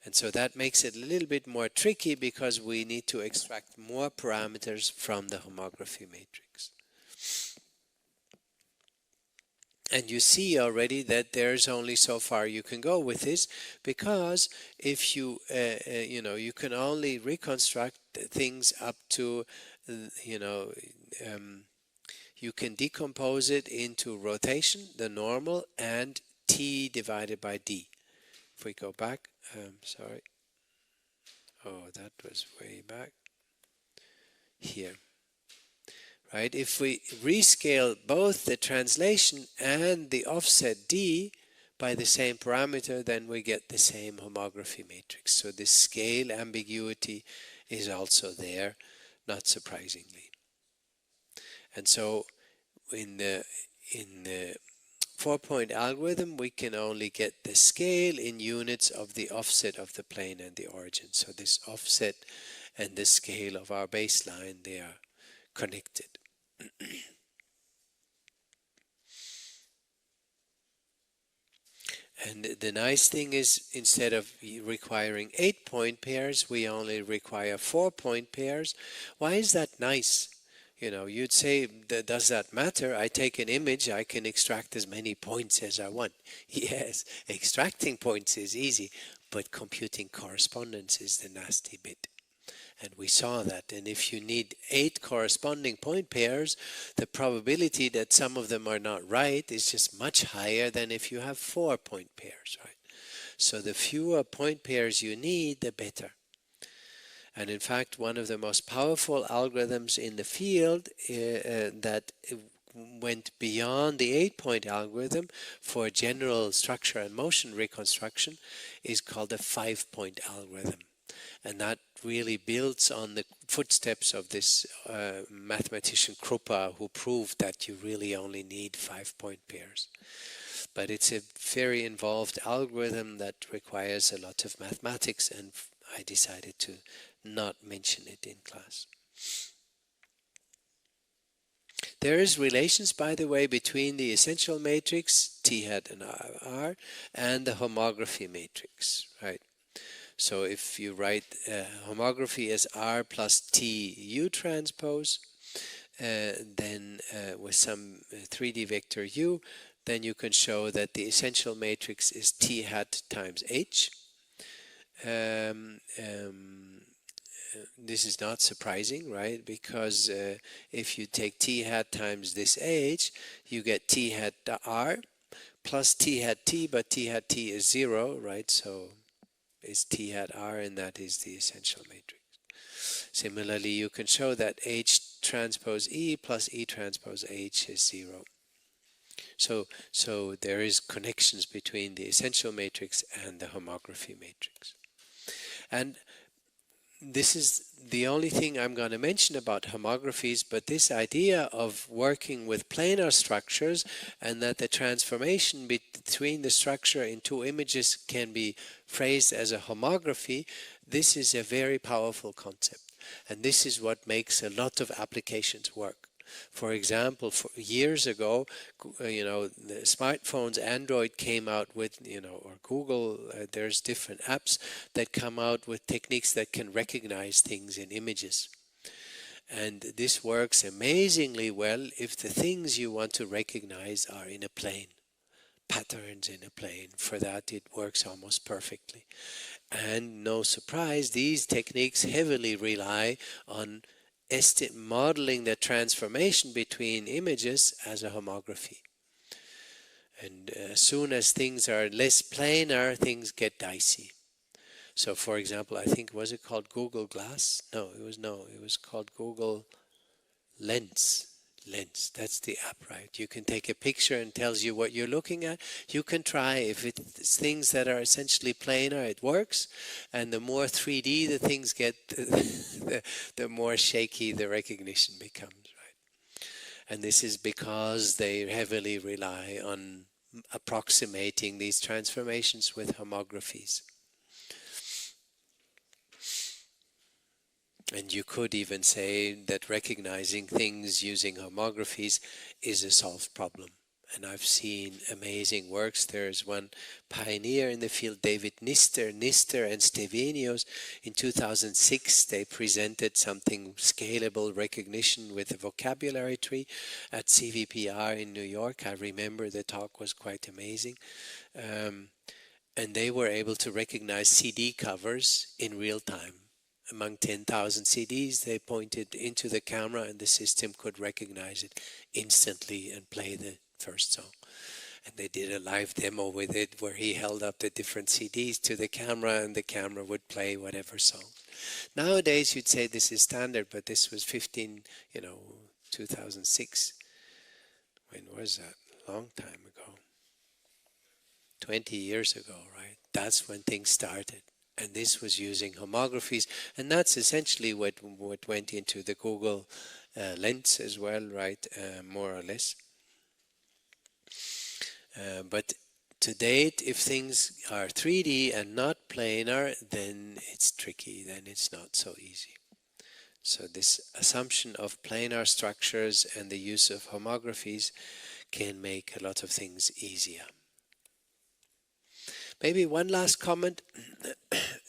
And so that makes it a little bit more tricky, because we need to extract more parameters from the homography matrix. And you see already that there's only so far you can go with this, because if you you can only reconstruct things up to you can decompose it into rotation, the normal, and t divided by d. If we go back, sorry, that was way back here. Right? If we rescale both the translation and the offset d by the same parameter, then we get the same homography matrix. So this scale ambiguity is also there, not surprisingly. And so in the 4-point algorithm, we can only get the scale in units of the offset of the plane and the origin. So this offset and the scale of our baseline, they are connected. And the nice thing is, instead of requiring 8-point pairs, we only require 4-point pairs. Why is that nice? You'd say, does that matter? I take an image, I can extract as many points as I want. Yes, extracting points is easy, but computing correspondence is the nasty bit. And we saw that. And if you need 8 corresponding point pairs, the probability that some of them are not right is just much higher than if you have 4 point pairs, right? So the fewer point pairs you need, the better. And in fact, one of the most powerful algorithms in the field that went beyond the 8-point algorithm for general structure and motion reconstruction is called the 5-point algorithm. And that really builds on the footsteps of this mathematician Krupa, who proved that you really only need 5-point pairs. But it's a very involved algorithm that requires a lot of mathematics, and I decided to not mention it in class. There is relations, by the way, between the essential matrix, T hat and R, and the homography matrix, right? So if you write homography as R plus T U transpose, then with some 3D vector U, then you can show that the essential matrix is T hat times H. This is not surprising, right? Because if you take T hat times this H, you get T hat R plus T hat T, but T hat T is 0, right? So it's T hat R, and that is the essential matrix. Similarly, you can show that H transpose E plus E transpose H is 0. So there is connections between the essential matrix and the homography matrix. And this is the only thing I'm going to mention about homographies, but this idea of working with planar structures and that the transformation between the structure in two images can be phrased as a homography, this is a very powerful concept. And this is what makes a lot of applications work. For example, years ago, the smartphones, Android came out with, or Google, there's different apps that come out with techniques that can recognize things in images. And this works amazingly well if the things you want to recognize are in a plane, patterns in a plane. For that, it works almost perfectly. And no surprise, these techniques heavily rely on modeling the transformation between images as a homography. And as soon as things are less planar, things get dicey. So for example, I think, was it called Google Glass? It was called Google Lens. That's the app, right? You can take a picture and tells you what you're looking at. You can try, if it's things that are essentially planar, it works. And the more 3D the things get, the more shaky the recognition becomes, right? And this is because they heavily rely on approximating these transformations with homographies. And you could even say that recognizing things using homographies is a solved problem. And I've seen amazing works. There's one pioneer in the field, David Nister and Stevenios. In 2006, they presented something scalable recognition with a vocabulary tree at CVPR in New York. I remember the talk was quite amazing. And they were able to recognize CD covers in real time. Among 10,000 CDs, they pointed into the camera and the system could recognize it instantly and play the first song. And they did a live demo with it where he held up the different CDs to the camera and the camera would play whatever song. Nowadays you'd say this is standard, but this was 2006. When was that? Long time ago. 20 years ago, right? That's when things started. And this was using homographies, and that's essentially what went into the Google Lens as well, right? More or less. But to date, if things are 3D and not planar, then it's tricky, then it's not so easy. So this assumption of planar structures and the use of homographies can make a lot of things easier. Maybe one last comment.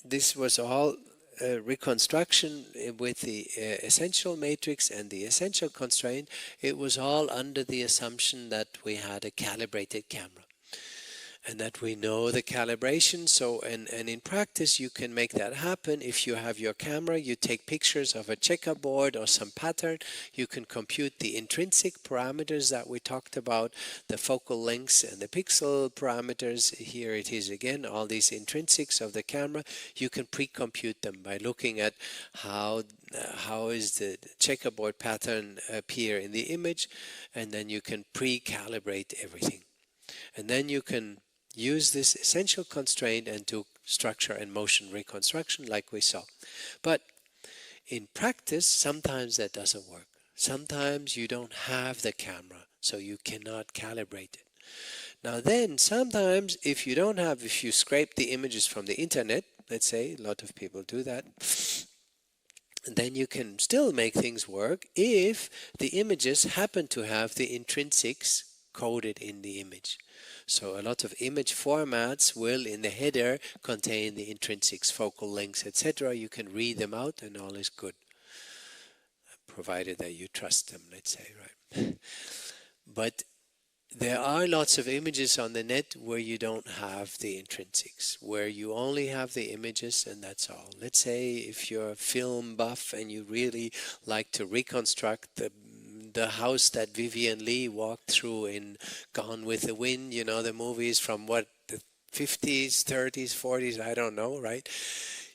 This was all reconstruction with the essential matrix and the essential constraint. It was all under the assumption that we had a calibrated camera and that we know the calibration. So, and in practice, you can make that happen. If you have your camera, you take pictures of a checkerboard or some pattern, you can compute the intrinsic parameters that we talked about, the focal lengths and the pixel parameters. Here it is again, all these intrinsics of the camera. You can pre-compute them by looking at how is the checkerboard pattern appear in the image, and then you can pre-calibrate everything. And then you can use this essential constraint and do structure and motion reconstruction like we saw. But in practice, sometimes that doesn't work. Sometimes you don't have the camera, so you cannot calibrate it. Now then, sometimes if you scrape the images from the internet, let's say, a lot of people do that, then you can still make things work if the images happen to have the intrinsics coded in the image. So a lot of image formats will in the header contain the intrinsics, focal lengths, etc. You can read them out and all is good, provided that you trust them, let's say, right? But there are lots of images on the net where you don't have the intrinsics, where you only have the images and that's all. Let's say if you're a film buff and you really like to reconstruct the house that Vivian Lee walked through in Gone with the Wind, you know, the movies from what, the 50s, 30s, 40s, I don't know, right?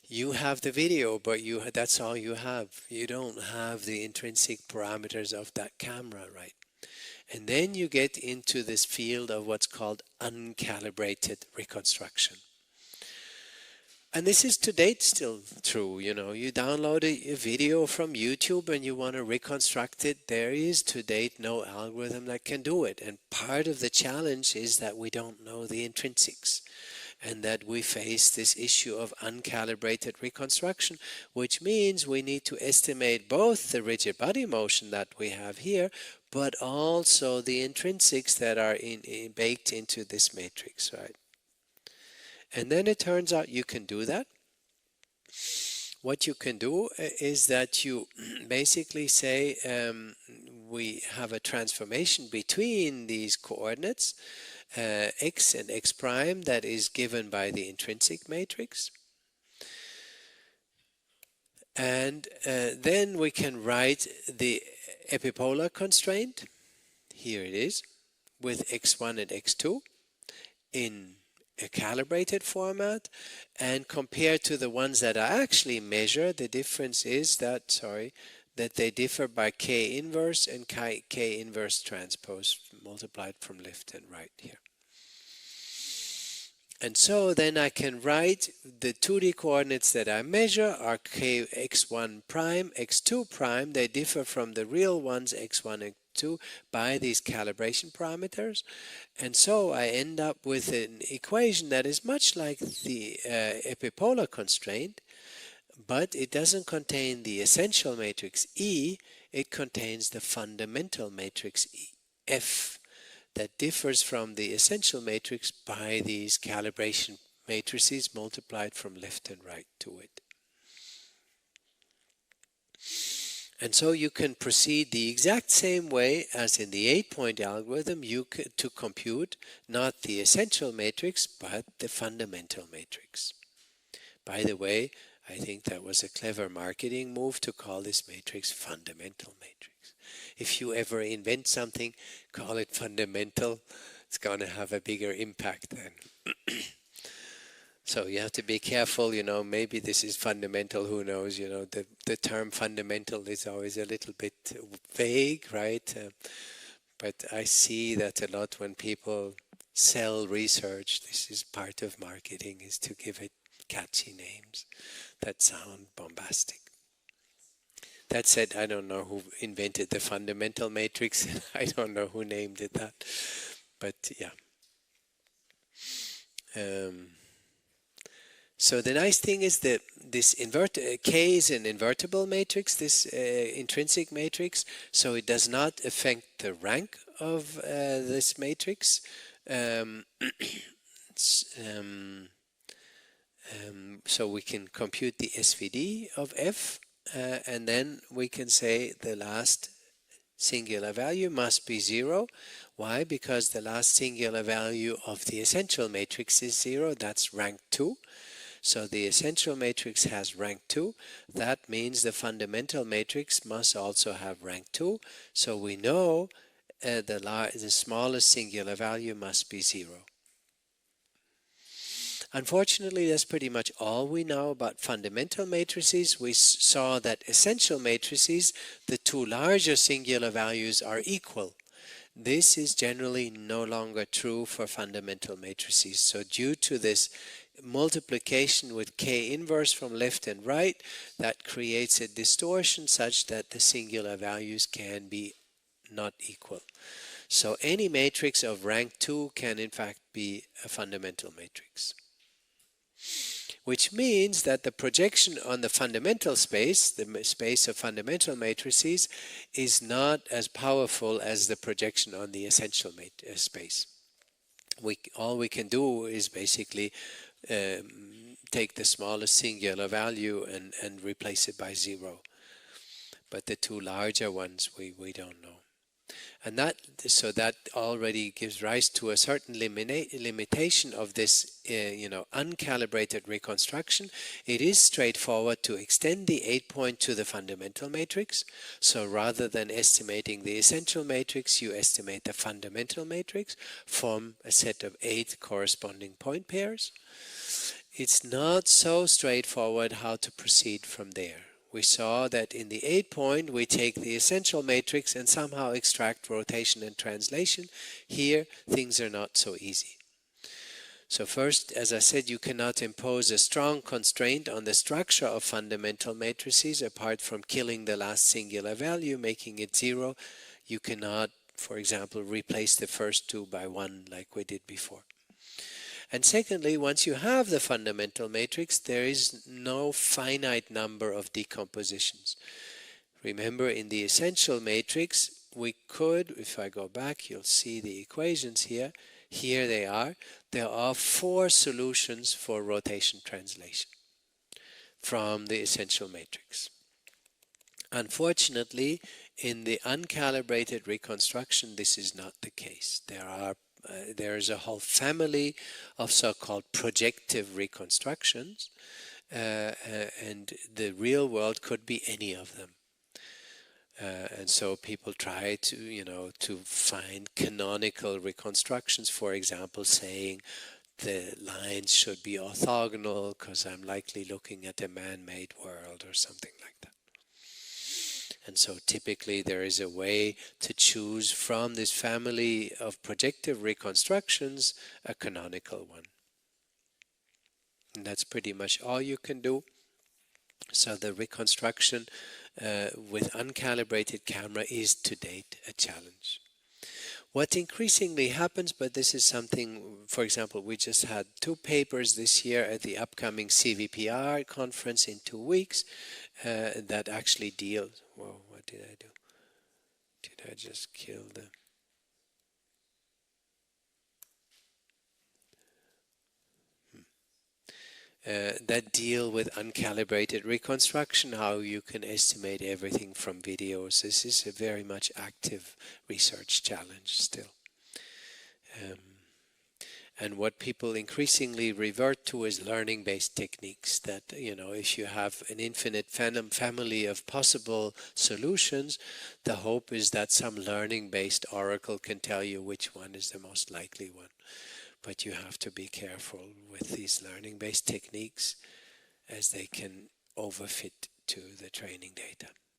You have the video, but that's all you have. You don't have the intrinsic parameters of that camera, right? And then you get into this field of what's called uncalibrated reconstruction. And this is to date still true. You know, you download a video from YouTube and you want to reconstruct it. There is to date no algorithm that can do it. And part of the challenge is that we don't know the intrinsics, and that we face this issue of uncalibrated reconstruction, which means we need to estimate both the rigid body motion that we have here, but also the intrinsics that are baked into this matrix, right? And then it turns out you can do that. What you can do is that you basically say we have a transformation between these coordinates, x and x prime, that is given by the intrinsic matrix. And then we can write the epipolar constraint, here it is, with x1 and x2 in a calibrated format, and compared to the ones that I actually measure, the difference is that, that they differ by k inverse and k inverse transpose multiplied from left and right here. And so then I can write the 2D coordinates that I measure are k x1 prime, x2 prime. They differ from the real ones x1 and x2 by these calibration parameters. And so I end up with an equation that is much like the epipolar constraint, but it doesn't contain the essential matrix E, it contains the fundamental matrix F that differs from the essential matrix by these calibration matrices multiplied from left and right to it. And so you can proceed the exact same way as in the 8-point algorithm to compute not the essential matrix but the fundamental matrix. By the way, I think that was a clever marketing move to call this matrix fundamental matrix. If you ever invent something, call it fundamental. It's going to have a bigger impact then. So you have to be careful, you know, maybe this is fundamental, who knows, you know, the term fundamental is always a little bit vague, right? But I see that a lot when people sell research, this is part of marketing, is to give it catchy names that sound bombastic. That said, I don't know who invented the fundamental matrix. I don't know who named it that. But yeah. So the nice thing is that this K is an invertible matrix, this intrinsic matrix, so it does not affect the rank of this matrix. So we can compute the SVD of F, and then we can say the last singular value must be 0. Why? Because the last singular value of the essential matrix is 0. That's rank 2. So the essential matrix has rank 2. That means the fundamental matrix must also have rank 2. So we know the smallest singular value must be 0. Unfortunately, that's pretty much all we know about fundamental matrices. We saw that essential matrices, the two larger singular values are equal. This is generally no longer true for fundamental matrices. So due to this multiplication with K inverse from left and right, that creates a distortion such that the singular values can be not equal. So any matrix of rank 2 can in fact be a fundamental matrix. Which means that the projection on the fundamental space, the space of fundamental matrices, is not as powerful as the projection on the essential space. all we can do is basically take the smallest singular value and replace it by 0. But the two larger ones we don't know. And so that already gives rise to a certain limitation of this uncalibrated reconstruction. It is straightforward to extend the 8-point to the fundamental matrix. So rather than estimating the essential matrix, you estimate the fundamental matrix from a set of 8 corresponding point pairs. It's not so straightforward how to proceed from there. We saw that in the 8-point we take the essential matrix and somehow extract rotation and translation. Here things are not so easy. So first, as I said, you cannot impose a strong constraint on the structure of fundamental matrices apart from killing the last singular value, making it 0. You cannot, for example, replace the first 2 by 1 like we did before. And secondly, once you have the fundamental matrix, there is no finite number of decompositions. Remember, in the essential matrix, we could, if I go back, you'll see the equations here. Here they are. There are 4 solutions for rotation translation from the essential matrix. Unfortunately, in the uncalibrated reconstruction, this is not the case. There is a whole family of so-called projective reconstructions, and the real world could be any of them. And so people try to find canonical reconstructions, for example, saying the lines should be orthogonal because I'm likely looking at a man-made world or something like that. And so typically there is a way to choose from this family of projective reconstructions a canonical one. And that's pretty much all you can do. So the reconstruction with uncalibrated camera is to date a challenge. What increasingly happens, but this is something, for example, we just had 2 papers this year at the upcoming CVPR conference in 2 weeks that actually deal. Whoa, what did I do? Did I just kill the... that deal with uncalibrated reconstruction, how you can estimate everything from videos. This is a very much active research challenge still. And what people increasingly revert to is learning-based techniques that, if you have an infinite family of possible solutions, the hope is that some learning-based oracle can tell you which one is the most likely one. But you have to be careful with these learning-based techniques as they can overfit to the training data.